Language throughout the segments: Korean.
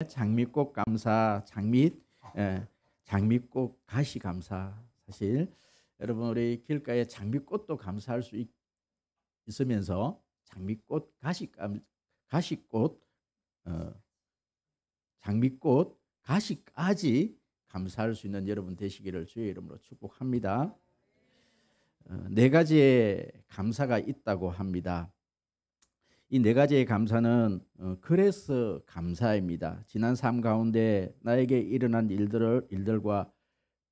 장미꽃 감사, 장미꽃 가시 감사. 사실 여러분 우리 길가에 장미꽃도 감사할 수 있으면서 장미꽃 가시꽃 장미꽃 가시까지 감사할 수 있는 여러분 되시기를 주의 이름으로 축복합니다. 네 가지의 감사가 있다고 합니다. 이 네 가지의 감사는 그래서 감사입니다. 지난 삶 가운데 나에게 일어난 일들과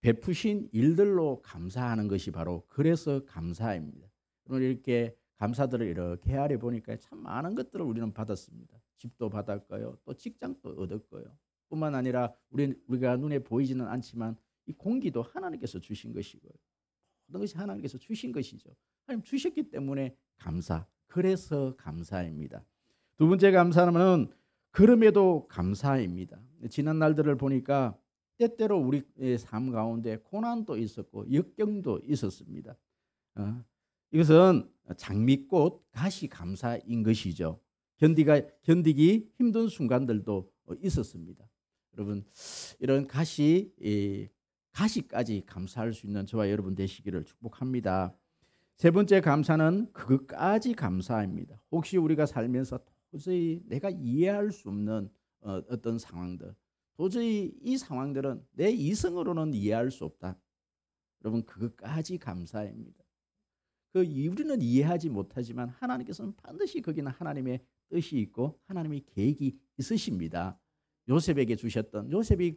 베푸신 일들로 감사하는 것이 바로 그래서 감사입니다. 이렇게 감사들을 이렇게 헤아려 보니까 참 많은 것들을 우리는 받았습니다. 집도 받았고요, 또 직장도 얻었고요. 뿐만 아니라 우리가 눈에 보이지는 않지만 이 공기도 하나님께서 주신 것이고요. 모든 것이 하나님께서 주신 것이죠. 하나님 주셨기 때문에 감사. 그래서 감사입니다. 두 번째 감사는 그럼에도 감사입니다. 지난 날들을 보니까 때때로 우리의 삶 가운데 고난도 있었고 역경도 있었습니다. 이것은 장미꽃 가시 감사인 것이죠. 견디기 힘든 순간들도 있었습니다. 여러분 이런 가시까지 감사할 수 있는 저와 여러분 되시기를 축복합니다. 세 번째 감사는 그것까지 감사입니다. 혹시 우리가 살면서 도저히 내가 이해할 수 없는 어떤 상황들, 도저히 이 상황들은 내 이성으로는 이해할 수 없다. 여러분 그것까지 감사입니다. 우리는 이해하지 못하지만 하나님께서는 반드시 거기는 하나님의 뜻이 있고 하나님의 계획이 있으십니다. 요셉에게 주셨던, 요셉이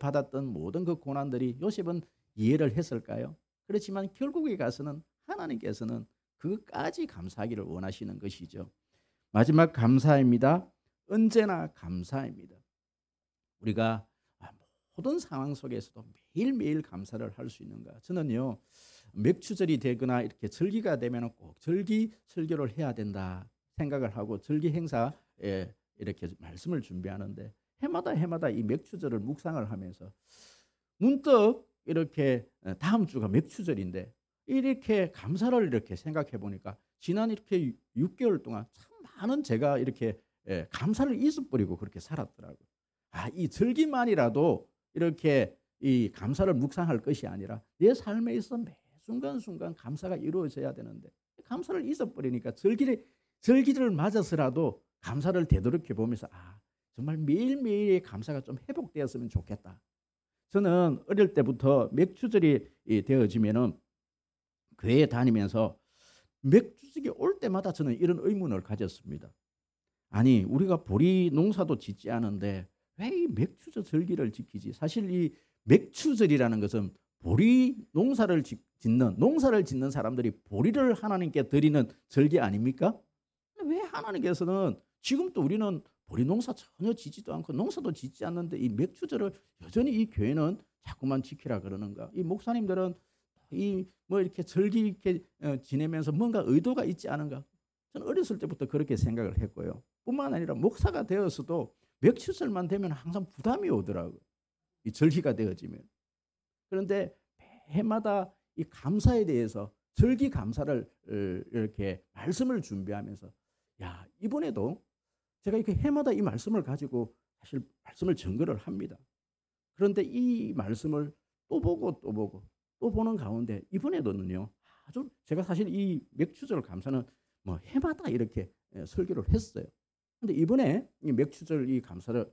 받았던 모든 그 고난들이 요셉은 이해를 했을까요? 그렇지만 결국에 가서는 하나님께서는 그것까지 감사하기를 원하시는 것이죠. 마지막 감사입니다. 언제나 감사입니다. 우리가 모든 상황 속에서도 매일매일 감사를 할 수 있는가? 저는요, 맥추절이 되거나 이렇게 절기가 되면 꼭 절기 설교를 해야 된다 생각을 하고 절기 행사에 이렇게 말씀을 준비하는데 해마다 이 맥추절을 묵상을 하면서 문득 이렇게 다음 주가 맥추절인데 이렇게 감사를 이렇게 생각해 보니까 지난 이렇게 6개월 동안 참 많은 제가 이렇게 감사를 잊어버리고 그렇게 살았더라고요. 이 절기만이라도 이렇게 이 감사를 묵상할 것이 아니라 내 삶에 있어 매 순간순간 감사가 이루어져야 되는데 감사를 잊어버리니까 절기를 맞아서라도 감사를 되돌이켜 보면서 정말 매일매일의 감사가 좀 회복되었으면 좋겠다. 저는 어릴 때부터 맥추절이 되어지면은 교회에 다니면서 맥추절이 올 때마다 저는 이런 의문을 가졌습니다. 아니 우리가 보리 농사도 짓지 않은데 왜 이 맥추절 절기를 지키지? 사실 이 맥추절이라는 것은 보리 농사를 짓는 사람들이 보리를 하나님께 드리는 절기 아닙니까? 왜 하나님께서는 지금도 우리는 보리 농사 전혀 짓지도 않고 농사도 짓지 않는데 이 맥추절을 여전히 이 교회는 자꾸만 지키라 그러는가? 이 목사님들은 이렇게 절기 이렇게 지내면서 뭔가 의도가 있지 않은가? 저는 어렸을 때부터 그렇게 생각을 했고요. 뿐만 아니라 목사가 되어서도 맥추절만 되면 항상 부담이 오더라고요. 이 절기가 되어지면. 그런데 해마다 이 감사에 대해서 절기 감사를 이렇게 말씀을 준비하면서 이번에도 제가 이렇게 해마다 이 말씀을 가지고 사실 말씀을 증거를 합니다. 그런데 이 말씀을 또 보고 또 보는 가운데 이번에도는요 아주 제가 사실 이 맥추절 감사는 해마다 이렇게 설교를 했어요. 그런데 이번에 이 맥추절 이 감사를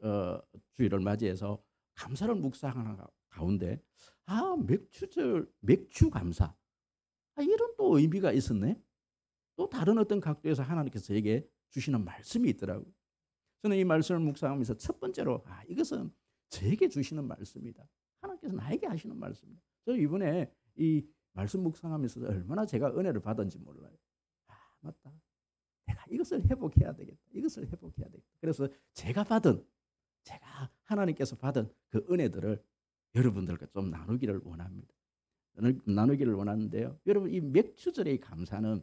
주일을 맞이해서 감사를 묵상하는 가운데 맥추 감사 이런 또 의미가 있었네. 또 다른 어떤 각도에서 하나님께서 저에게 주시는 말씀이 있더라고요. 저는 이 말씀을 묵상하면서 첫 번째로 이것은 저에게 주시는 말씀이다. 하나님께서 나에게 하시는 말씀이다. 저 이번에 이 말씀 묵상하면서 얼마나 제가 은혜를 받은지 몰라요. 맞다. 내가 이것을 회복해야 되겠다. 이것을 회복해야 되겠다. 그래서 제가 하나님께서 받은 그 은혜들을 여러분들과 좀 나누기를 원합니다. 나누기를 원하는데요. 여러분 이 맥추절의 감사는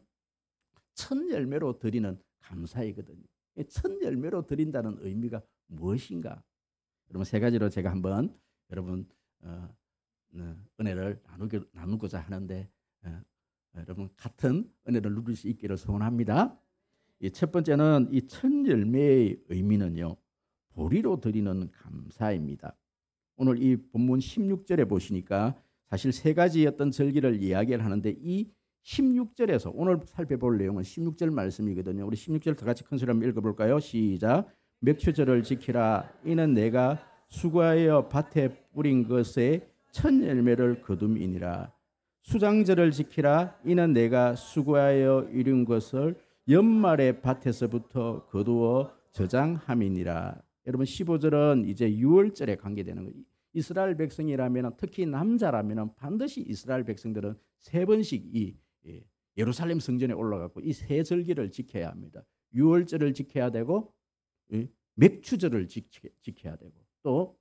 첫 열매로 드리는 감사이거든요. 첫 열매로 드린다는 의미가 무엇인가? 여러분 세 가지로 제가 한번 여러분 은혜를 나누고자 하는데 여러분 같은 은혜를 누릴 수 있기를 소원합니다. 이 첫 번째는 이 첫 열매의 의미는요. 보리로 드리는 감사입니다. 오늘 이 본문 16절에 보시니까 사실 세 가지 어떤 절기를 이야기를 하는데 이 16절에서 오늘 살펴볼 내용은 16절 말씀이거든요. 우리 16절 다 같이 큰 소리 한번 읽어볼까요? 시작. 맥추절을 지키라. 이는 내가 수고하여 밭에 뿌린 것에 첫 열매를 거둠이니라. 수장절을 지키라. 이는 내가 수고하여 이룬 것을 연말에 밭에서부터 거두어 저장함이니라. 여러분 15절은 이제 6월절에 관계되는 거예요. 이스라엘 백성이라면 특히 남자라면 반드시 이스라엘 백성들은 세 번씩 이 예루살렘 성전에 올라가고 이 세 절기를 지켜야 합니다. 6월절을 지켜야 되고 맥추절을 지켜야 되고 또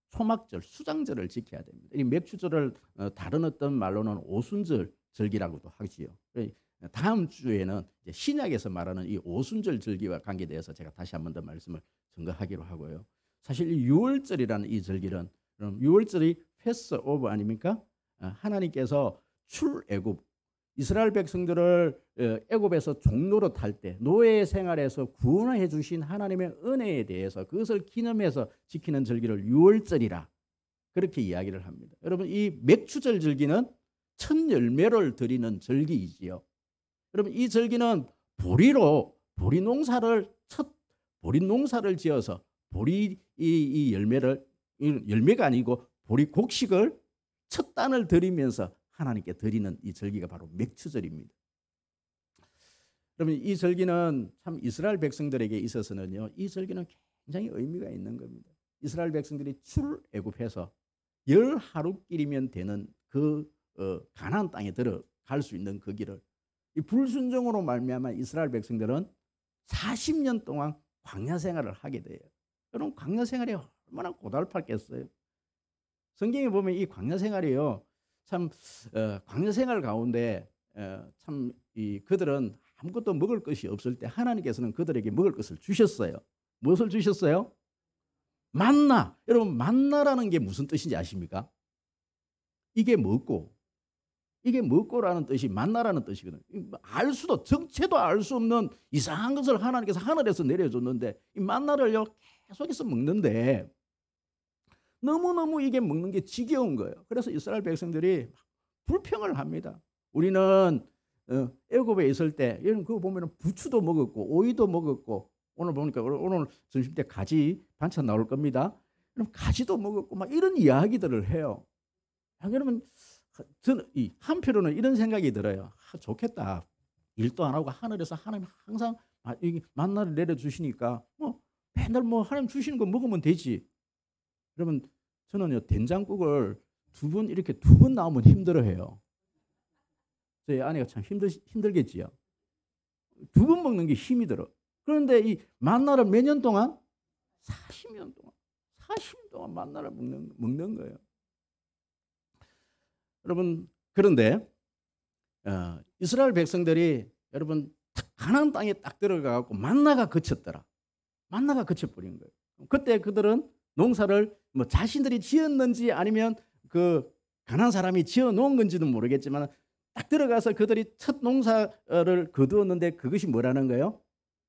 소막절, 수장절을 지켜야 됩니다. 이 맥추절을 다른 어떤 말로는 오순절 절기라고도 하지요. 다음 주에는 이제 신약에서 말하는 이 오순절 절기와 관계돼서 제가 다시 한 번 더 말씀을 증거하기로 하고요. 사실 이 6월절이라는 이 절기는 그럼 6월절이 패스 오브 아닙니까? 하나님께서 출애굽 이스라엘 백성들을 애굽에서 종로로 탈 때 노예 생활에서 구원해 주신 하나님의 은혜에 대해서 그것을 기념해서 지키는 절기를 6월절이라 그렇게 이야기를 합니다. 여러분 이 맥추절 절기는 첫 열매를 드리는 절기이지요. 여러분 이 절기는 보리 농사를 지어서 보리 이 열매가 아니고 보리 곡식을 첫 단을 드리면서 하나님께 드리는 이 절기가 바로 맥추절입니다. 여러분 이 절기는 참 이스라엘 백성들에게 있어서는요. 이 절기는 굉장히 의미가 있는 겁니다. 이스라엘 백성들이 출애굽해서 10하루길이면 되는 그 가나안 땅에 들어갈 수 있는 그 길을 이 불순종으로 말미암아 이스라엘 백성들은 40년 동안 광야 생활을 하게 돼요. 여러분 광야 생활이 얼마나 고달팠겠어요. 성경에 보면 이 광야 생활이요. 참 광야 생활 가운데 참 그들은 아무것도 먹을 것이 없을 때 하나님께서는 그들에게 먹을 것을 주셨어요. 무엇을 주셨어요? 만나. 여러분 만나라는 게 무슨 뜻인지 아십니까? 이게 먹고라는 뜻이 만나라는 뜻이거든요. 정체도 알 수 없는 이상한 것을 하나님께서 하늘에서 내려줬는데 이 만나를요 계속해서 먹는데 너무너무 이게 먹는 게 지겨운 거예요. 그래서 이스라엘 백성들이 불평을 합니다. 우리는 애굽에 있을 때 그거 보면 부추도 먹었고 오이도 먹었고 오늘 보니까 오늘 점심 때 가지 반찬 나올 겁니다. 그럼 가지도 먹었고 막 이런 이야기들을 해요. 여러분 저는 한편으로는 이런 생각이 들어요. 좋겠다. 일도 안 하고 하늘에서 하나님 항상 만나를 내려주시니까 맨날 하나님 주시는 거 먹으면 되지. 여러분 저는요 된장국을 두 번 나오면 힘들어해요. 저희 아내가 참 힘들겠지요. 두 번 먹는 게 힘이 들어. 그런데 이 만나를 몇 년 동안 40년 동안 만나를 먹는 거예요. 여러분 그런데 이스라엘 백성들이 여러분 가나안 땅에 딱 들어가고 만나가 그쳤더라. 만나가 그쳐버린 거예요. 그때 그들은 농사를 자신들이 지었는지 아니면 그 가나안 사람이 지어 놓은 건지는 모르겠지만 딱 들어가서 그들이 첫 농사를 거두었는데 그것이 뭐라는 거예요?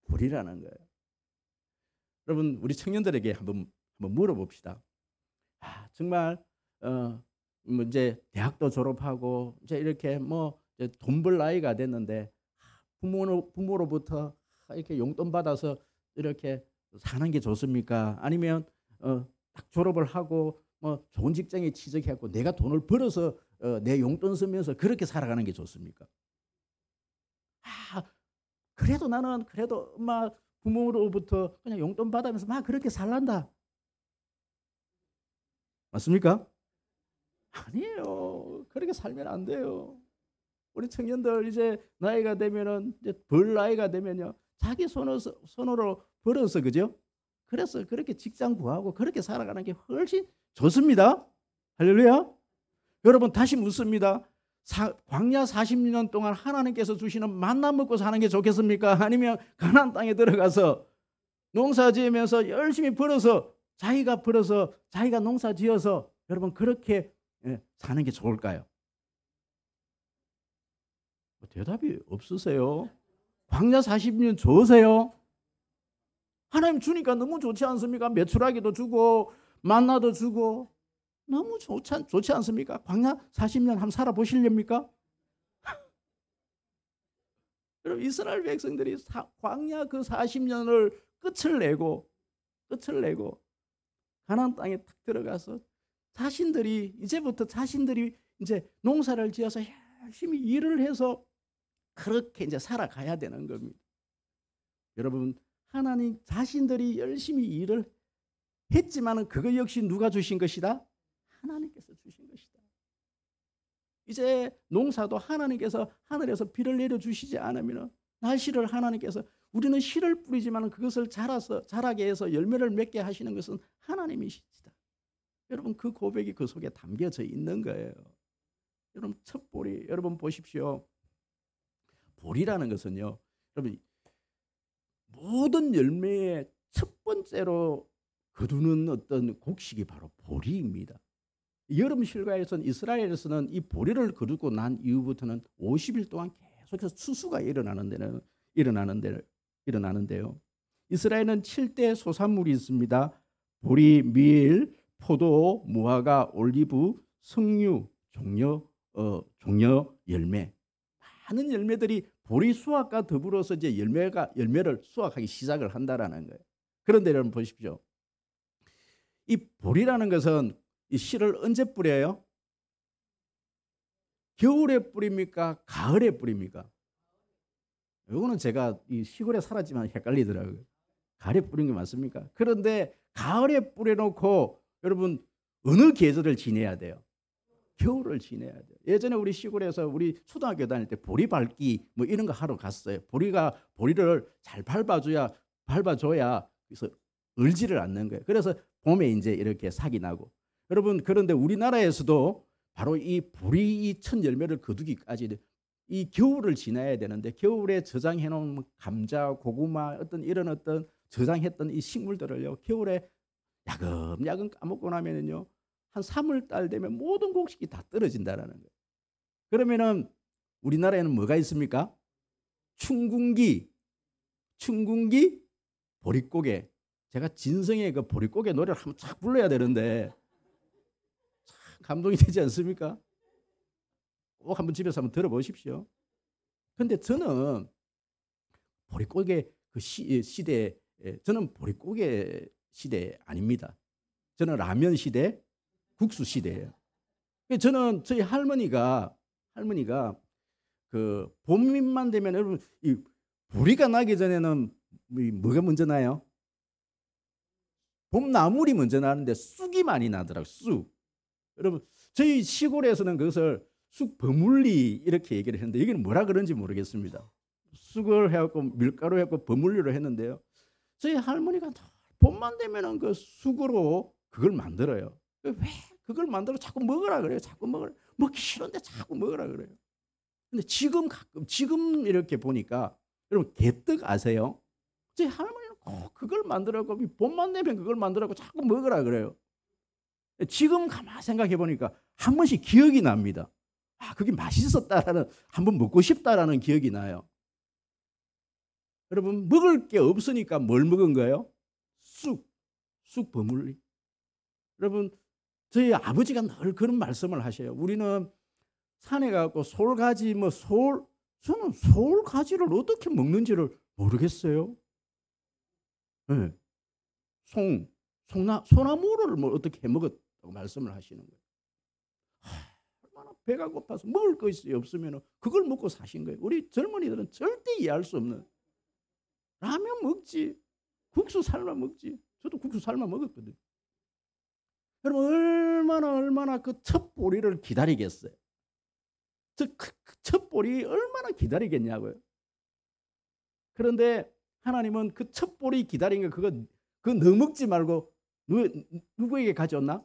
보리라는 거예요. 여러분 우리 청년들에게 한번 물어봅시다. 정말 이제 대학도 졸업하고 이제 이렇게 이제 돈 벌 나이가 됐는데 부모로부터 이렇게 용돈 받아서 이렇게 사는 게 좋습니까? 아니면 딱 졸업을 하고 좋은 직장에 취직했고 내가 돈을 벌어서 내 용돈 쓰면서 그렇게 살아가는 게 좋습니까? 그래도 나는 엄마 부모로부터 그냥 용돈 받으면서 막 그렇게 살란다. 맞습니까? 아니에요. 그렇게 살면 안 돼요. 우리 청년들 이제 나이가 되면은 이제 벌 나이가 되면요 자기 손으로 벌어서 그죠? 그래서 그렇게 직장 구하고 그렇게 살아가는 게 훨씬 좋습니다. 할렐루야. 여러분 다시 묻습니다. 광야 40년 동안 하나님께서 주시는 만나 먹고 사는 게 좋겠습니까? 아니면 가나안 땅에 들어가서 농사 지으면서 열심히 자기가 농사 지어서 여러분 그렇게 사는 게 좋을까요? 대답이 없으세요? 광야 40년 좋으세요? 하나님 주니까 너무 좋지 않습니까? 메추라기도 주고 만나도 주고 너무 좋지 않습니까? 광야 40년 한번 살아보시렵니까? 여러분 이스라엘 백성들이 광야 그 40년을 끝을 내고 가나안 땅에 딱 들어가서 이제부터 자신들이 이제 농사를 지어서 열심히 일을 해서 그렇게 이제 살아가야 되는 겁니다. 여러분 하나님 자신들이 열심히 일을 했지만은 그거 역시 누가 주신 것이다? 하나님께서 주신 것이다. 이제 농사도 하나님께서 하늘에서 비를 내려주시지 않으면 날씨를 하나님께서 우리는 씨를 뿌리지만 그것을 자라게 해서 열매를 맺게 하시는 것은 하나님이시다. 여러분 그 고백이 그 속에 담겨져 있는 거예요. 여러분 첫 보리 여러분 보십시오. 보리라는 것은요. 여러분 모든 열매의 첫 번째로 거두는 어떤 곡식이 바로 보리입니다. 여름 실과에서는 이스라엘에서는 이 보리를 거두고 난 이후부터는 50일 동안 계속해서 추수가 일어나는데요. 이스라엘은 7대 소산물이 있습니다. 보리, 밀, 포도, 무화과, 올리브, 석류, 종려 열매. 많은 열매들이 보리 수확과 더불어서 이제 열매를 수확하기 시작을 한다라는 거예요. 그런데 여러분 보십시오. 이 보리라는 것은 이 씨를 언제 뿌려요? 겨울에 뿌립니까? 가을에 뿌립니까? 이거는 제가 이 시골에 살았지만 헷갈리더라고요. 가을에 뿌리는 게 맞습니까? 그런데 가을에 뿌려놓고 여러분 어느 계절을 지내야 돼요? 겨울을 지내야 돼요. 예전에 우리 시골에서 우리 초등학교 다닐 때 보리 밟기 뭐 이런 거 하러 갔어요. 보리를 잘 밟아줘야 그래서 얼지를 않는 거예요. 그래서 봄에 이제 이렇게 sak이 나고. 여러분 그런데 우리나라에서도 바로 이 보리 첫 열매를 거두기까지 이 겨울을 지나야 되는데 겨울에 저장해 놓은 감자, 고구마 이런 저장했던 이 식물들을요 겨울에 야금야금 까먹고 나면은요 한 3월 달 되면 모든 곡식이 다 떨어진다라는 거예요. 그러면은 우리나라에는 뭐가 있습니까? 춘궁기, 보릿고개. 제가 진성의 그 보릿고개 노래를 한번 쫙 불러야 되는데 참 감동이 되지 않습니까? 꼭 한번 집에서 한번 들어보십시오. 그런데 저는 보릿고개 그 시대, 저는 보릿고개 시대 아닙니다. 저는 라면 시대, 국수 시대예요. 저는 저희 할머니가 그 봄만 되면 여러분 이 보리가 나기 전에는 뭐가 먼저 나요? 봄나물이 먼저 나는데 쑥이 많이 나더라고요. 쑥. 여러분 저희 시골에서는 그것을 쑥 버물리 이렇게 얘기를 했는데 여기는 뭐라 그런지 모르겠습니다. 쑥을 해갖고 밀가루 해갖고 버물리로 했는데요. 저희 할머니가 봄만 되면은 그 쑥으로 그걸 만들어요. 왜 그걸 만들어 자꾸 먹으라 그래요. 자꾸 먹기 싫은데 자꾸 먹으라 그래요. 근데 지금 이렇게 보니까 여러분 개떡 아세요? 저희 할머니는 꼭 그걸 만들어갖고 봄만 되면 그걸 만들어갖고 자꾸 먹으라 그래요. 지금 가만 생각해 보니까 한 번씩 기억이 납니다. 아, 그게 맛있었다라는 한번 먹고 싶다라는 기억이 나요. 여러분 먹을 게 없으니까 뭘 먹은 거예요? 쑥 버물리. 여러분 저희 아버지가 늘 그런 말씀을 하셔요. 우리는 산에 가고 솔가지 저는 솔가지를 어떻게 먹는지를 모르겠어요. 네. 소나무를 뭐 어떻게 해 먹었다고 말씀을 하시는 거예요. 얼마나 배가 고파서 먹을 것이 없으면 그걸 먹고 사신 거예요. 우리 젊은이들은 절대 이해할 수 없는 라면 먹지, 국수 삶아 먹지. 저도 국수 삶아 먹었거든요. 여러분 얼마나 그 첫 보리를 기다리겠어요. 첫 보리 얼마나 기다리겠냐고요. 그런데 하나님은 그 첫 보리 기다린 거 그거 너 먹지 말고 누구에게 가져왔나?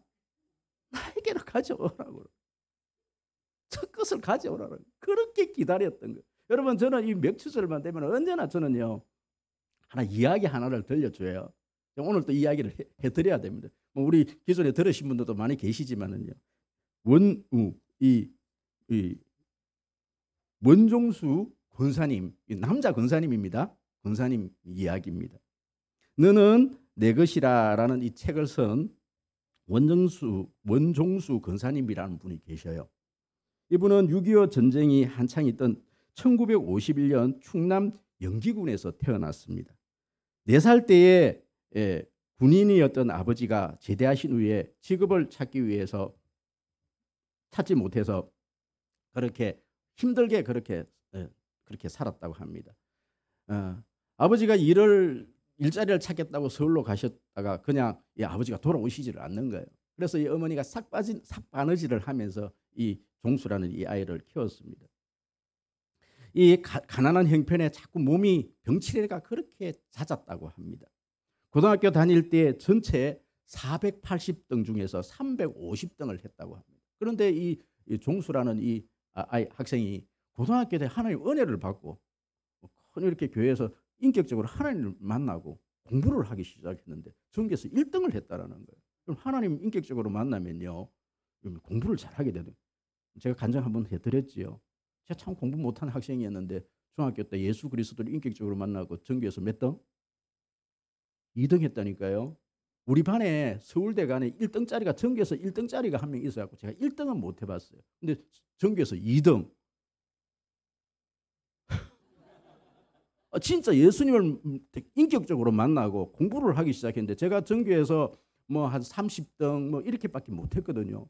나에게로 가져오라고. 첫 것을 가져오라고. 그렇게 기다렸던 거예요. 여러분 저는 이 맥추절만 되면 언제나 저는요 이야기 하나를 들려줘요. 오늘 또 이야기를 해드려야 됩니다. 우리 기존에 들으신 분들도 많이 계시지만은요. 원종수 권사님, 남자 권사님입니다. 권사님 이야기입니다. 너는 내 것이라라는 이 책을 쓴 원종수 권사님이라는 분이 계셔요. 이분은 6.25 전쟁이 한창 있던 1951년 충남 영기군에서 태어났습니다. 4살 때에 군인이었던 아버지가 제대하신 후에 직업을 찾기 위해서 찾지 못해서 그렇게 힘들게 그렇게 살았다고 합니다. 아버지가 일자리를 찾겠다고 서울로 가셨다가 그냥 이 아버지가 돌아오시지를 않는 거예요. 그래서 이 어머니가 삭바느질을 하면서 이 종수라는 이 아이를 키웠습니다. 이 가난한 형편에 자꾸 몸이 병치레가 그렇게 잦았다고 합니다. 고등학교 다닐 때 전체 480등 중에서 350등을 했다고 합니다. 그런데 이 종수라는 이 학생이 고등학교 때 하나님 은혜를 받고 이렇게 교회에서 인격적으로 하나님을 만나고 공부를 하기 시작했는데 전교에서 1등을 했다라는 거예요. 그럼 하나님 인격적으로 만나면요 공부를 잘하게 되는. 제가 간증 한번 해드렸지요. 제가 참 공부 못하는 학생이었는데 중학교 때 예수 그리스도를 인격적으로 만나고 전교에서 몇 등? 2등 했다니까요. 우리 반에 서울대간에 1등짜리가 전교에서 1등짜리가 한 명 있어갖고 제가 1등은 못 해봤어요. 근데 전교에서 2등. 진짜 예수님을 인격적으로 만나고 공부를 하기 시작했는데 제가 전교에서 뭐 한 30등 뭐 이렇게밖에 못 했거든요.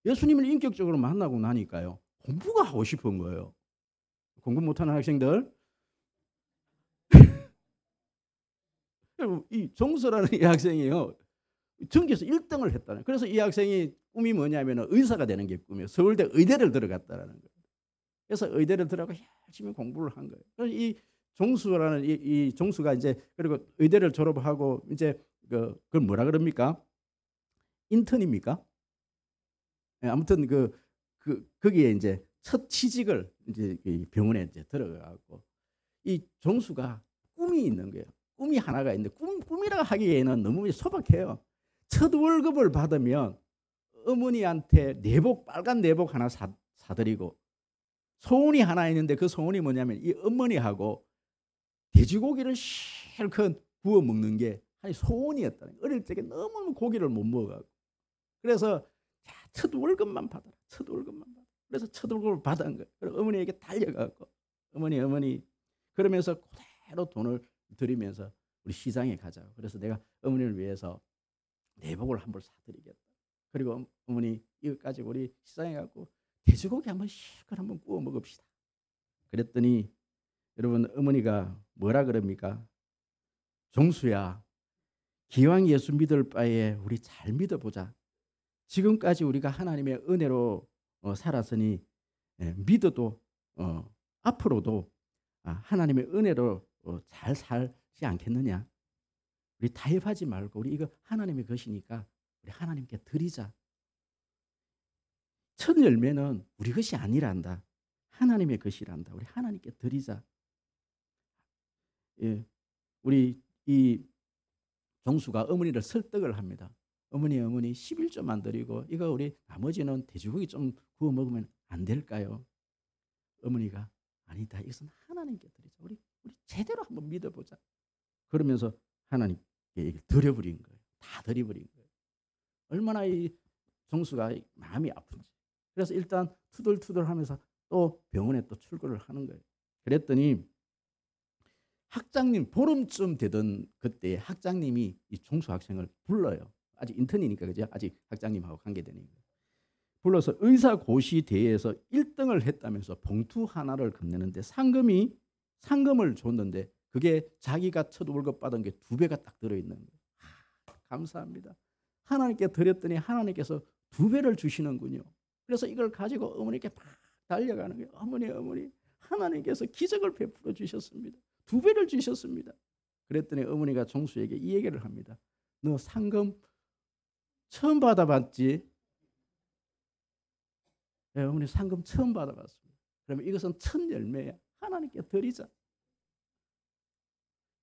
예수님을 인격적으로 만나고 나니까요. 공부가 하고 싶은 거예요. 공부 못하는 학생들. 이 정서라는 이 학생이요. 전교에서 1등을 했다는. 그래서 이 학생이 꿈이 뭐냐면 의사가 되는 게 꿈이에요. 서울대 의대를 들어갔다라는 거예요. 그래서 의대를 들어가고 열심히 공부를 한 거예요. 그래서 이 종수라는 이 종수가 이제 그리고 의대를 졸업하고 이제 그걸 뭐라 그럽니까? 인턴입니까? 네, 아무튼 거기에 이제 첫 취직을 이제 병원에 이제 들어가고 이 종수가 꿈이 있는 거예요. 꿈이 하나가 있는데 꿈이라 하기에는 너무 소박해요. 첫 월급을 받으면 어머니한테 빨간 내복 하나 사드리고 소원이 하나 있는데 그 소원이 뭐냐면 이 어머니하고 돼지고기를 실컷 구워 먹는 게 소원이었다는 거예요. 어릴 적에 너무 고기를 못 먹어가지고 그래서 첫 월급만 받아라. 첫 월급만 받아. 그래서 첫 월급을 받은 거예요. 그래서 어머니에게 달려가고 어머니 그러면서 그대로 돈을 드리면서 우리 시장에 가자고. 그래서 내가 어머니를 위해서 내복을 한 벌 사드리겠다. 그리고 어머니 이거 가지고 우리 시장에 가고 돼지고기 한번 실컷 한번 구워 먹읍시다. 그랬더니 여러분 어머니가 뭐라 그럽니까? 종수야, 기왕 예수 믿을 바에 우리 잘 믿어보자. 지금까지 우리가 하나님의 은혜로 살았으니 믿어도 앞으로도 하나님의 은혜로 잘 살지 않겠느냐. 우리 타협하지 말고 우리 이거 하나님의 것이니까 우리 하나님께 드리자. 첫 열매는 우리 것이 아니란다. 하나님의 것이란다. 우리 하나님께 드리자. 예, 우리 이 종수가 어머니를 설득을 합니다. 어머니 11조만 드리고 이거 우리 나머지는 돼지고기 좀 구워 먹으면 안 될까요? 어머니가 아니다. 이것은 하나님께 드리자. 우리 제대로 한번 믿어보자. 그러면서 하나님께 드려버린 거예요. 다 드려버린 거예요. 얼마나 이 종수가 마음이 아픈지. 그래서 일단 투덜투덜하면서 또 병원에 또 출근을 하는 거예요. 그랬더니 학장님 보름쯤 되던 그때 학장님이 이 종수 학생을 불러요. 아직 인턴이니까 그죠? 아직 학장님하고 관계되니까. 불러서 의사고시 대회에서 1등을 했다면서 봉투 하나를 건네는데 상금을 줬는데 그게 자기가 첫 월급 받은 게 2배가 딱 들어있는 거예요. 감사합니다. 하나님께 드렸더니 하나님께서 2배를 주시는군요. 그래서 이걸 가지고 어머니께 막 달려가는 거예요. 어머니 하나님께서 기적을 베풀어 주셨습니다. 2배를 주셨습니다. 그랬더니 어머니가 종수에게 이 얘기를 합니다. 너 상금 처음 받아봤지? 네, 어머니 상금 처음 받아봤습니다. 그러면 이것은 첫 열매야. 하나님께 드리자.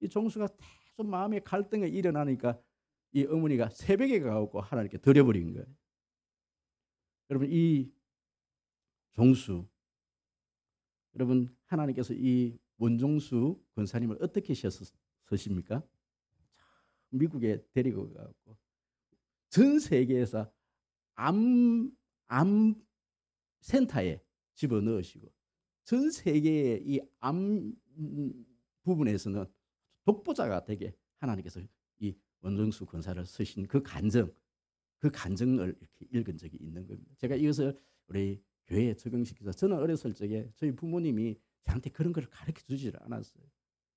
이 종수가 계속 마음의 갈등이 일어나니까 이 어머니가 새벽에 가고 하나님께 드려버린 거예요. 여러분 이 종수, 여러분 하나님께서 이 원종수 권사님을 어떻게 쓰십니까? 미국에 데리고 가고 전 세계에서 암 센터에 집어넣으시고 전 세계의 이 암 부분에서는 독보자가 되게 하나님께서 이 원정수 권사를 쓰신 그 간증을 이렇게 읽은 적이 있는 겁니다. 제가 이것을 우리 교회에 적용시켜서 저는 어렸을 적에 저희 부모님이 저한테 그런 걸 가르쳐 주질 않았어요.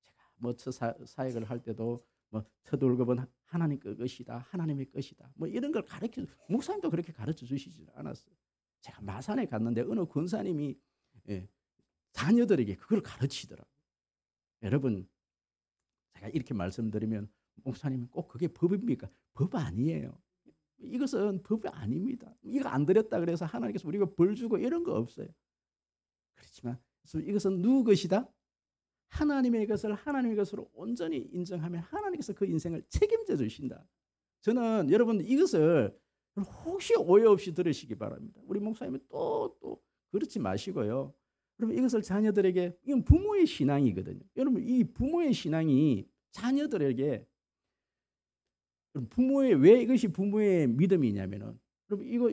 제가 뭐 첫 사역을 할 때도 뭐 첫 월급은 하나님 것이다, 하나님의 것이다, 뭐 이런 걸 목사님도 그렇게 가르쳐 주시질 않았어요. 제가 마산에 갔는데 어느 권사님이 자녀들에게 그걸 가르치더라고요. 여러분, 제가 이렇게 말씀드리면 목사님은 꼭 그게 법입니까? 법 아니에요. 이것은 법이 아닙니다. 이거 안 드렸다 그래서 하나님께서 우리가 벌 주고 이런 거 없어요. 그렇지만 이것은 누구 것이다? 하나님의 것을 하나님의 것으로 온전히 인정하면 하나님께서 그 인생을 책임져 주신다. 저는 여러분 이것을 혹시 오해 없이 들으시기 바랍니다. 우리 목사님이 또 그렇지 마시고요. 여러분 이것을 자녀들에게, 이건 부모의 신앙이거든요. 여러분 이 부모의 신앙이 자녀들에게, 왜 이것이 부모의 믿음이냐면은, 여러분 이거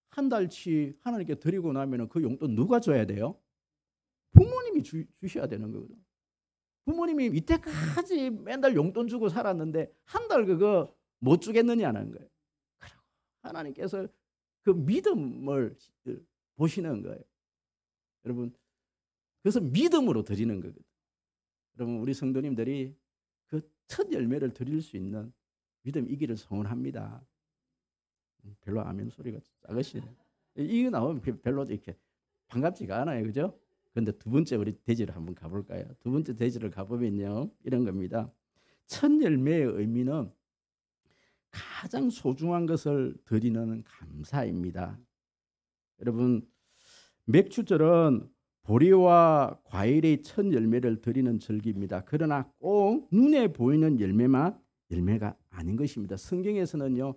한 달치 하나님께 드리고 나면은 그 용돈 누가 줘야 돼요? 부모님이 주셔야 되는 거거든요. 부모님이 이때까지 맨날 용돈 주고 살았는데 한 달 그거 못 주겠느냐는 거예요. 하나님께서 그 믿음을 보시는 거예요. 여러분, 그래서 믿음으로 드리는 거거든요. 여러분 우리 성도님들이 그 첫 열매를 드릴 수 있는 믿음이기를 소원합니다. 별로 아멘 소리가 작으시네. 이거 나오면 별로 이렇게 반갑지가 않아요, 그죠? 그런데 두 번째 우리 대지를 한번 가볼까요? 두 번째 대지를 가보면요, 이런 겁니다. 첫 열매의 의미는 가장 소중한 것을 드리는 감사입니다. 여러분, 맥주절은 보리와 과일의 첫 열매를 드리는 절기입니다. 그러나 꼭 눈에 보이는 열매가 아닌 것입니다. 성경에서는요,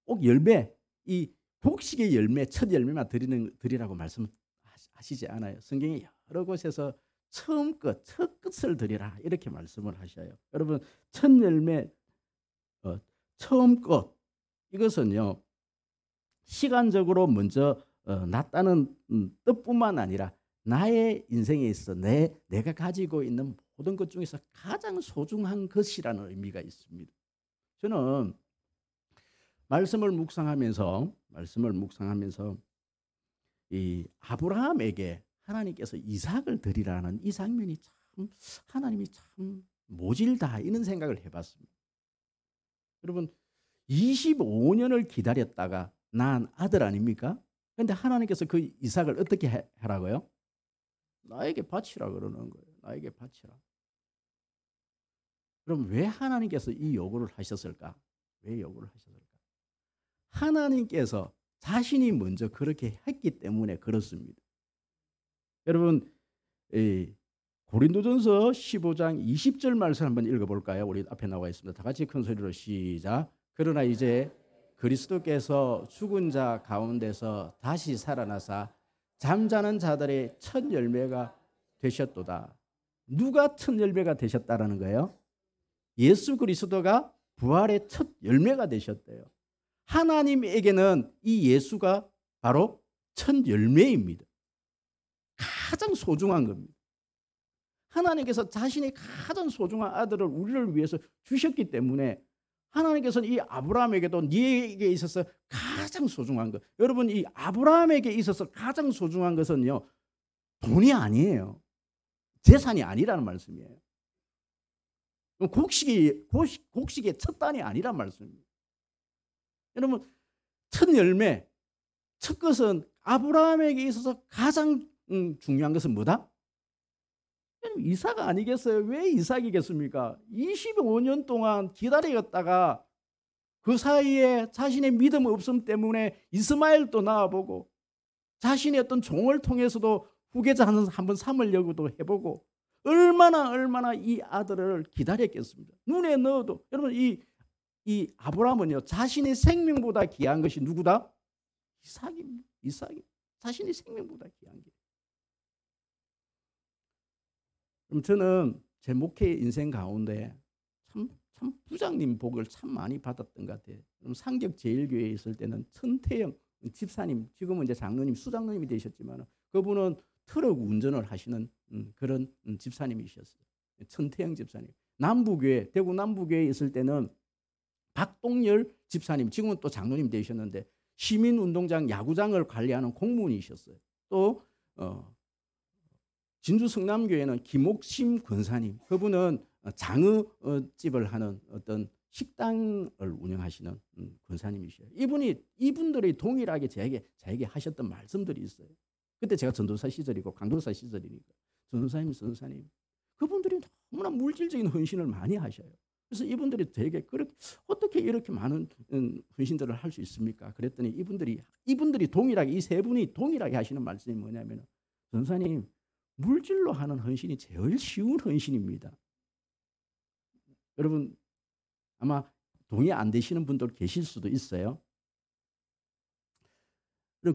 꼭 열매, 이 곡식의 열매, 첫 열매만 드리라고 말씀하시지 않아요. 성경에 여러 곳에서 처음 것, 첫 끝을 드리라 이렇게 말씀을 하셔요. 여러분, 첫 열매, 처음 것, 이것은요 시간적으로 먼저 났다는 뜻뿐만 아니라 나의 인생에 있어 내가 가지고 있는 모든 것 중에서 가장 소중한 것이라는 의미가 있습니다. 저는 말씀을 묵상하면서 이 아브라함에게 하나님께서 이삭을 드리라는 이 장면이 참 하나님이 참 모질다 이런 생각을 해봤습니다. 여러분 25년을 기다렸다가 낳은 아들 아닙니까? 그런데 하나님께서 그 이삭을 어떻게 하라고요? 나에게 바치라 그러는 거예요. 나에게 바치라. 그럼 왜 하나님께서 이 요구를 하셨을까? 왜 요구를 하셨을까? 하나님께서 자신이 먼저 그렇게 했기 때문에 그렇습니다. 여러분 고린도전서 15장 20절 말씀 한번 읽어볼까요? 우리 앞에 나와 있습니다. 다 같이 큰 소리로 시작. 그러나 이제 그리스도께서 죽은 자 가운데서 다시 살아나사 잠자는 자들의 첫 열매가 되셨도다. 누가 첫 열매가 되셨다라는 거예요? 예수 그리스도가 부활의 첫 열매가 되셨대요. 하나님에게는 이 예수가 바로 첫 열매입니다. 가장 소중한 겁니다. 하나님께서 자신의 가장 소중한 아들을 우리를 위해서 주셨기 때문에 하나님께서는 이 아브라함에게도 네게 있어서 가장 소중한 것. 여러분 이 아브라함에게 있어서 가장 소중한 것은요 돈이 아니에요. 재산이 아니라는 말씀이에요. 곡식의 첫 단이 아니란 말씀입니다. 여러분 첫 열매, 첫 것은 아브라함에게 있어서 가장 중요한 것은 뭐다? 이삭 아니겠어요? 왜 이삭이겠습니까? 25년 동안 기다렸다가 그 사이에 자신의 믿음 없음 때문에 이스마엘도 낳아보고 자신의 어떤 종을 통해서도 후계자 한번 삼으려고도 해보고 얼마나 이 아들을 기다렸겠습니다. 눈에 넣어도 여러분 이 아브라함은요 자신의 생명보다 귀한 것이 누구다? 이삭입니다. 이삭이 자신의 생명보다 귀한 게. 그럼 저는 제 목회 인생 가운데 참 부장님 복을 참 많이 받았던 것 같아요. 상격제일교회에 있을 때는 천태영 집사님, 지금은 이제 장로님, 수장로님이 되셨지만 그분은 트럭 운전을 하시는 그런 집사님이셨어요. 천태영 집사님. 남부교회, 대구 남부교회에 있을 때는 박동열 집사님, 지금은 또 장로님 되셨는데 시민운동장 야구장을 관리하는 공무원이셨어요. 또 진주 성남교회는 김옥심 권사님, 그분은 장어집을 하는 어떤 식당을 운영하시는 권사님이셔요. 이분들이 동일하게 저에게 하셨던 말씀들이 있어요. 그때 제가 전도사 시절이고 강도사 시절이니까 전도사님 그분들이 너무나 물질적인 헌신을 많이 하셔요. 그래서 이분들이 되게 어떻게 이렇게 많은 헌신들을 할 수 있습니까? 그랬더니 이분들이 동일하게, 이 세 분이 동일하게 하시는 말씀이 뭐냐면, 전사님, 물질로 하는 헌신이 제일 쉬운 헌신입니다. 여러분 아마 동의 안 되시는 분들 계실 수도 있어요.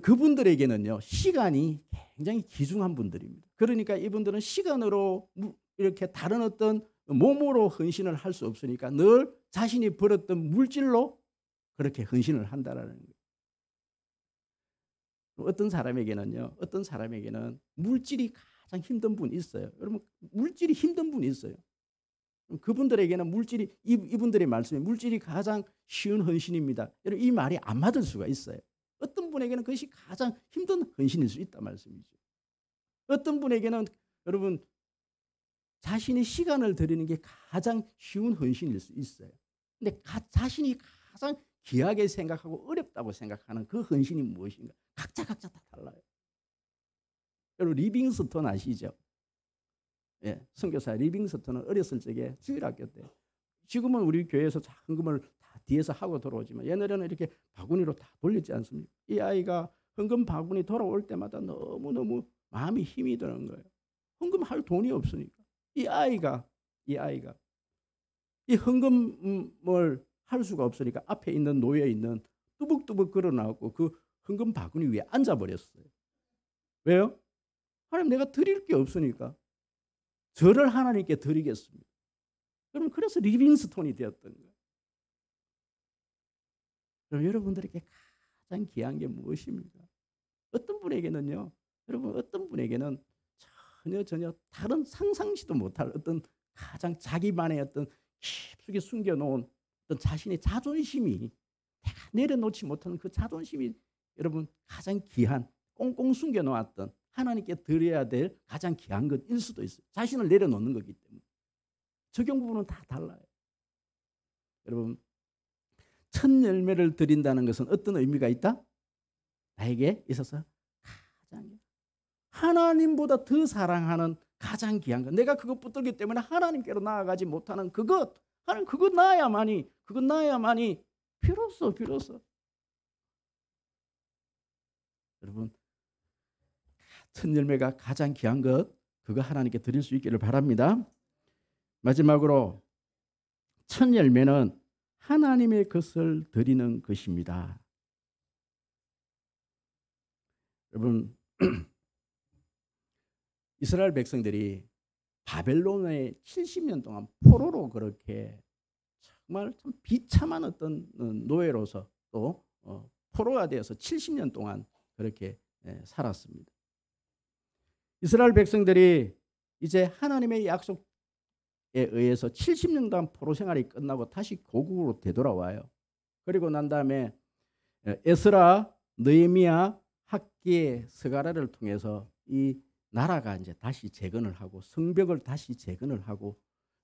그분들에게는요, 시간이 굉장히 귀중한 분들입니다. 그러니까 이분들은 시간으로 이렇게 다른 어떤 몸으로 헌신을 할 수 없으니까 늘 자신이 벌었던 물질로 그렇게 헌신을 한다라는 거예요. 어떤 사람에게는 물질이 가장 힘든 분이 있어요. 여러분, 물질이 힘든 분이 있어요. 그분들에게는 이분들의 말씀에 물질이 가장 쉬운 헌신입니다. 여러분, 이 말이 안 맞을 수가 있어요. 어떤 분에게는 그것이 가장 힘든 헌신일 수 있단 말씀이죠. 어떤 분에게는 여러분 자신의 시간을 드리는 게 가장 쉬운 헌신일 수 있어요. 근데 자신이 가장 귀하게 생각하고 어렵다고 생각하는 그 헌신이 무엇인가? 각자 다 달라요. 여러분 리빙스턴 아시죠? 예, 선교사 리빙스턴은 어렸을 적에 주일학교 때, 지금은 우리 교회에서 헌금을 다 뒤에서 하고 돌아오지만 옛날에는 이렇게 바구니로 다 돌렸지 않습니까? 이 아이가 헌금 바구니 돌아올 때마다 너무너무 마음이 힘이 드는 거예요. 헌금할 돈이 없으니까. 이 아이가 이 헌금을 할 수가 없으니까 앞에 있는 노예에 있는 뚜벅뚜벅 걸어나왔고 그 헌금 바구니 위에 앉아버렸어요. 왜요? 하나님, 내가 드릴 게 없으니까 저를 하나님께 드리겠습니다. 그럼 그래서 리빙스톤이 되었던 거예요. 그럼 여러분들에게 가장 귀한 게 무엇입니까? 어떤 분에게는요, 여러분, 어떤 분에게는 전혀 다른 상상치도 못할 어떤 가장 자기만의 어떤 깊숙이 숨겨놓은 어떤 자신의 자존심이, 내가 내려놓지 못하는 그 자존심이 여러분 가장 귀한, 꽁꽁 숨겨놓았던 하나님께 드려야 될 가장 귀한 것일 수도 있어요. 자신을 내려놓는 거기 때문에. 적용 부분은 다 달라요. 여러분, 첫 열매를 드린다는 것은 어떤 의미가 있다? 나에게 있어서 가장 하나님보다 더 사랑하는 가장 귀한 것. 내가 그것 붙들기 때문에 하나님께로 나아가지 못하는 그것. 하나님, 그것 나야만이 비로소. 여러분, 첫 열매가 가장 귀한 것, 그거 하나님께 드릴 수 있기를 바랍니다. 마지막으로 첫 열매는 하나님의 것을 드리는 것입니다. 여러분, 이스라엘 백성들이 바벨론에 70년 동안 포로로 그렇게 정말 참 비참한 어떤 노예로서 또 포로가 되어서 70년 동안 그렇게 살았습니다. 이스라엘 백성들이 이제 하나님의 약속에 의해서 70년 동안 포로 생활이 끝나고 다시 고국으로 되돌아와요. 그리고 난 다음에 에스라, 느헤미야, 학기의 스가랴를 통해서 이 나라가 이제 다시 재건을 하고 성벽을 다시 재건을 하고,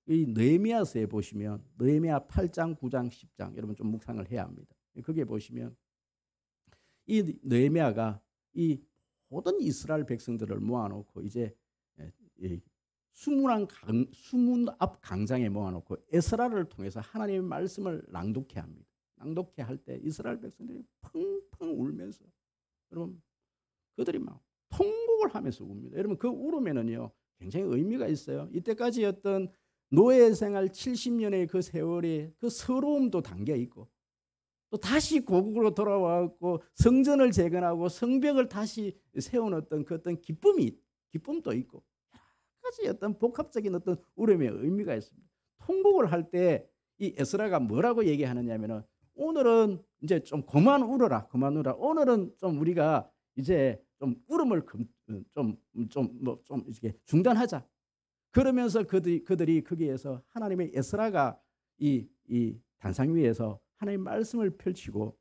이 느헤미야서에 보시면 느헤미야 8장, 9장, 10장 여러분 좀 묵상을 해야 합니다. 거기에 보시면 이 느헤미야가 이 모든 이스라엘 백성들을 모아놓고 이제 수문 앞 강장에 모아놓고 에스라를 통해서 하나님의 말씀을 낭독해 합니다. 낭독해 할 때 이스라엘 백성들이 펑펑 울면서, 여러분, 그들이 막 통곡을 하면서 웁니다. 여러분, 그 울음에는요 굉장히 의미가 있어요. 이때까지 어떤 노예 생활 70년의 그 세월에 그 서러움도 담겨 있고, 또 다시 고국으로 돌아와서 성전을 재건하고 성벽을 다시 세운 어떤 그 어떤 기쁨도 있고, 여러 가지 어떤 복합적인 어떤 울음의 의미가 있습니다. 통곡을 할 때 이 에스라가 뭐라고 얘기하느냐면은 오늘은 이제 좀 그만 울어라, 그만 울어라. 오늘은 좀 우리가 이제 좀 울음을 좀 이렇게 중단하자. 그러면서 그들이 거기에서 하나님의 에스라가 이 단상 위에서 하나님의 말씀을 펼치고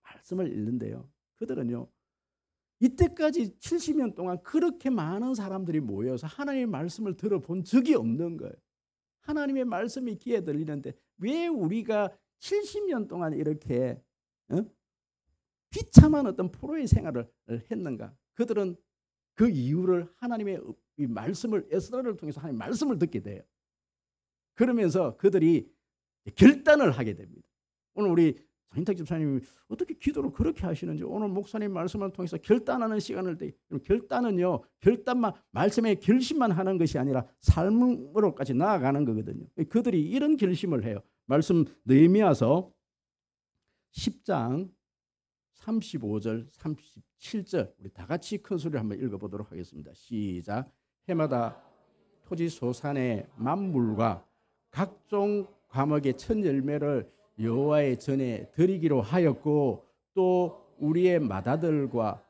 말씀을 읽는데요. 그들은요, 이때까지 70년 동안 그렇게 많은 사람들이 모여서 하나님의 말씀을 들어본 적이 없는 거예요. 하나님의 말씀이 귀에 들리는데 왜 우리가 70년 동안 이렇게 비참한 어떤 포로의 생활을 했는가? 그들은 그 이유를 하나님의 이 말씀을 에스라를 통해서 하나님의 말씀을 듣게 돼요. 그러면서 그들이 결단을 하게 됩니다. 오늘 우리 장인탁 집사님이 어떻게 기도를 그렇게 하시는지 오늘 목사님 말씀을 통해서 결단하는 시간을 결단은요, 결단만 말씀의 결심만 하는 것이 아니라 삶으로까지 나아가는 거거든요. 그들이 이런 결심을 해요. 말씀 느헤미야서 10장 35절 37절 우리 다 같이 큰 소리로 한번 읽어보도록 하겠습니다. 시작. 해마다 토지 소산의 만물과 각종 과목의 첫 열매를 여호와의 전에 드리기로 하였고 또 우리의 맏아들과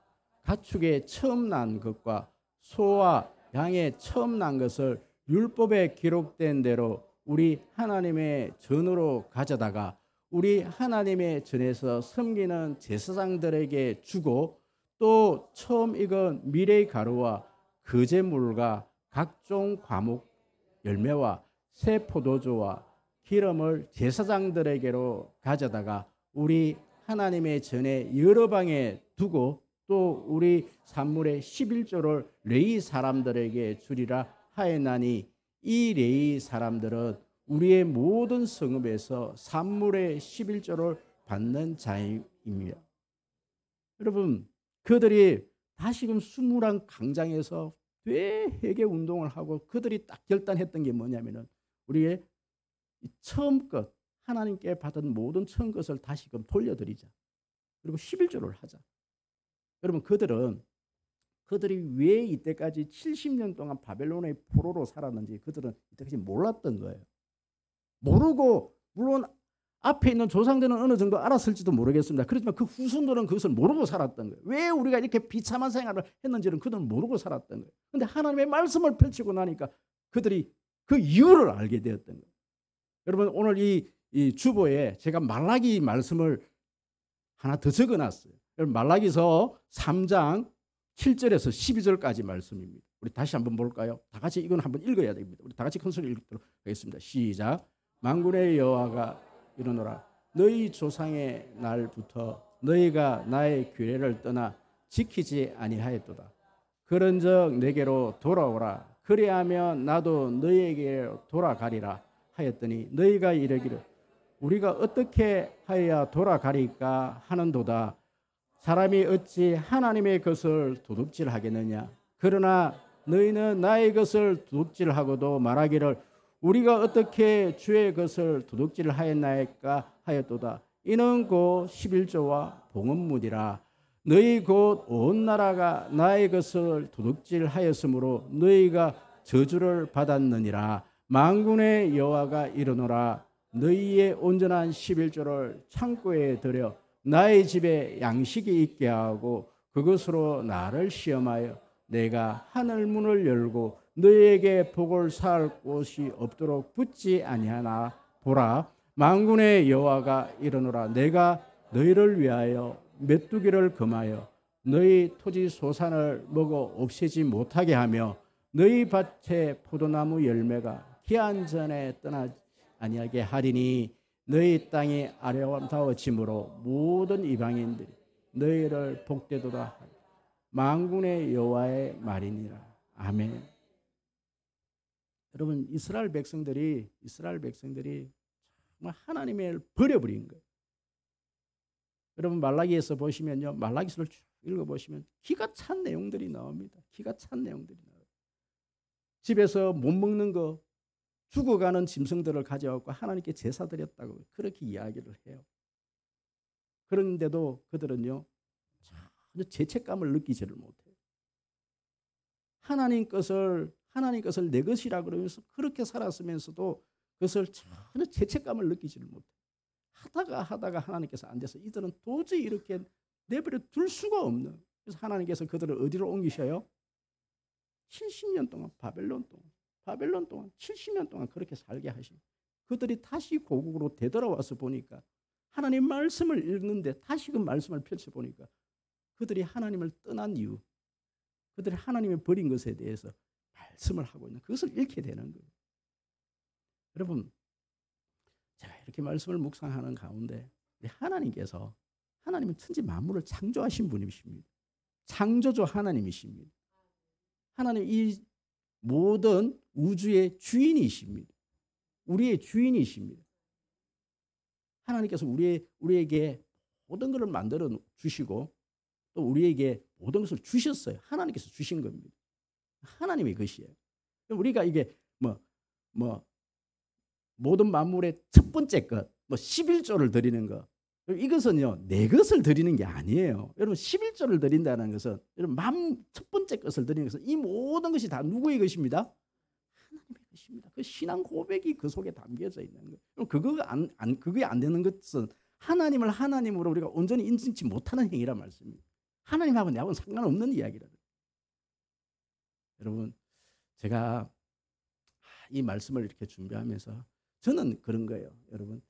가축의 처음 난 것과 소와 양의 처음 난 것을 율법에 기록된 대로 우리 하나님의 전으로 가져다가 우리 하나님의 전에서 섬기는 제사장들에게 주고 또 처음 익은 미레이 가루와 거제물과 각종 과목 열매와 새 포도주와 기름을 제사장들에게로 가져다가 우리 하나님의 전에 여러 방에 두고 또 우리 산물의 11조를 레위 사람들에게 주리라 하였나니 이 레위 사람들은 우리의 모든 성읍에서 산물의 11조를 받는 자임이며 여러분 그들이 다시금 수무랑 강장에서 되게 운동을 하고 그들이 딱 결단했던 게 뭐냐면은 우리의 처음 것 하나님께 받은 모든 처음 것을 다시금 돌려드리자. 그리고 11조를 하자. 여러분 그들이 왜 이때까지 70년 동안 바벨론의 포로로 살았는지 그들은 이때까지 몰랐던 거예요. 모르고 물론 앞에 있는 조상들은 어느 정도 알았을지도 모르겠습니다. 그렇지만 그 후손들은 그것을 모르고 살았던 거예요. 왜 우리가 이렇게 비참한 생활을 했는지는 그들은 모르고 살았던 거예요. 그런데 하나님의 말씀을 펼치고 나니까 그들이 그 이유를 알게 되었던 거예요. 여러분 오늘 이 주보에 제가 말라기 말씀을 하나 더 적어놨어요. 말라기서 3장 7절에서 12절까지 말씀입니다. 우리 다시 한번 볼까요? 다 같이 이건 한번 읽어야 됩니다. 우리 다 같이 큰 소리 읽도록 하겠습니다. 시작. 만군의 여호와가 이르노라. 너희 조상의 날부터 너희가 나의 규례를 떠나 지키지 아니하였도다. 그런즉 내게로 돌아오라. 그리하면 나도 너희에게 돌아가리라 하였더니 너희가 이르기를 우리가 어떻게 하여야 돌아가리까 하는도다. 사람이 어찌 하나님의 것을 도둑질하겠느냐. 그러나 너희는 나의 것을 도둑질하고도 말하기를 우리가 어떻게 주의 것을 도둑질하였나이까 하였도다. 이는 곧 11조와 봉헌물이라. 너희 곧 온 나라가 나의 것을 도둑질하였으므로 너희가 저주를 받았느니라. 만군의 여호와가 이르노라. 너희의 온전한 11조를 창고에 들여 나의 집에 양식이 있게 하고 그것으로 나를 시험하여 내가 하늘 문을 열고 너희에게 복을 쌓을 곳이 없도록 붙지 아니하나 보라. 만군의 여호와가 이르노라. 내가 너희를 위하여 메뚜기를 금하여 너희 토지 소산을 먹어 없애지 못하게 하며 너희 밭의 포도나무 열매가 기한 전에 떠나지 아니하게 하리니 너희 땅이 아름다워짐으로 모든 이방인들이 너희를 복되도다. 만군의 여호와의 말이니라. 아멘. 여러분 이스라엘 백성들이 정말 하나님을 버려버린 거예요. 여러분 말라기에서 보시면요, 말라기서를 쭉 읽어보시면 기가 찬 내용들이 나옵니다. 기가 찬 내용들이 나와요. 집에서 못 먹는 거 죽어가는 짐승들을 가져와서 하나님께 제사 드렸다고 그렇게 이야기를 해요. 그런데도 그들은요 전혀 죄책감을 느끼지를 못해요. 하나님 것을 내 것이라 그러면서 그렇게 살았으면서도 그것을 전혀 죄책감을 느끼지를 못해. 하다가 하나님께서 안 돼서 이들은 도저히 이렇게 내버려 둘 수가 없는. 그래서 하나님께서 그들을 어디로 옮기셔요? 70년 동안 바벨론 동안 70년 동안 그렇게 살게 하신. 그들이 다시 고국으로 되돌아와서 보니까 하나님 말씀을 읽는데 다시 그 말씀을 펼쳐보니까 그들이 하나님을 떠난 이유, 그들이 하나님을 버린 것에 대해서 말씀을 하고 있는 그것을 읽게 되는 거예요. 여러분, 제가 이렇게 말씀을 묵상하는 가운데 하나님께서, 하나님은 천지 만물을 창조하신 분이십니다. 창조주 하나님이십니다. 하나님 이 모든 우주의 주인이십니다. 우리의 주인이십니다. 하나님께서 우리에게 모든 것을 만들어 주시고 또 우리에게 모든 것을 주셨어요. 하나님께서 주신 겁니다. 하나님의 것이에요. 우리가 이게 모든 만물의 첫 번째 것, 11조를 드리는 것, 이것은요 내 것을 드리는 게 아니에요. 여러분 11조를 드린다는 것은 여러분 첫 번째 것을 드리는 것은 이 모든 것이 다 누구의 것입니다? 하나님의 것입니다. 그 신앙 고백이 그 속에 담겨져 있는 거예요. 그게 안 되는 것은 하나님을 하나님으로 우리가 온전히 인정치 못하는 행위란 말씀입니다. 하나님하고 내하고는 상관없는 이야기라. 여러분, 제가 이 말씀을 이렇게 준비하면서 저는 그런 거예요. 여러분,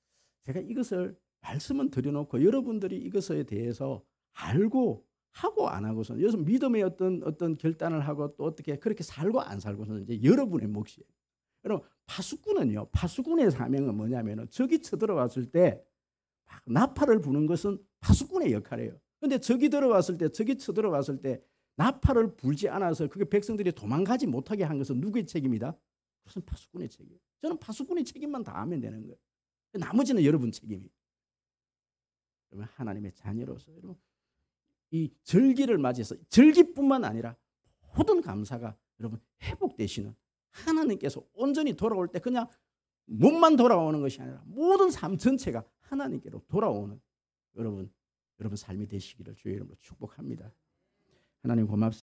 제가 이것을 말씀은 드려놓고 여러분들이 이것에 대해서 알고 하고 안 하고서는 여기서 믿음의 어떤 결단을 하고 또 어떻게 그렇게 살고 안 살고서는 이제 여러분의 몫이에요. 여러분, 파수꾼의 사명은 뭐냐면은 적이 쳐들어왔을 때 나팔을 부는 것은 파수꾼의 역할이에요. 그런데 적이 쳐들어왔을 때 나팔을 불지 않아서 그게 백성들이 도망가지 못하게 한 것은 누구의 책임이다? 그것은 파수꾼의 책임이에요. 저는 파수꾼의 책임만 다하면 되는 거예요. 나머지는 여러분 책임이에요. 여러분, 하나님의 자녀로서 여러분 이 절기를 맞이해서 절기뿐만 아니라 모든 감사가 여러분 회복되시는 하나님께서 온전히 돌아올 때 그냥 몸만 돌아오는 것이 아니라 모든 삶 전체가 하나님께로 돌아오는 여러분 삶이 되시기를 주의 이름으로 축복합니다. 하나님 고맙습니다.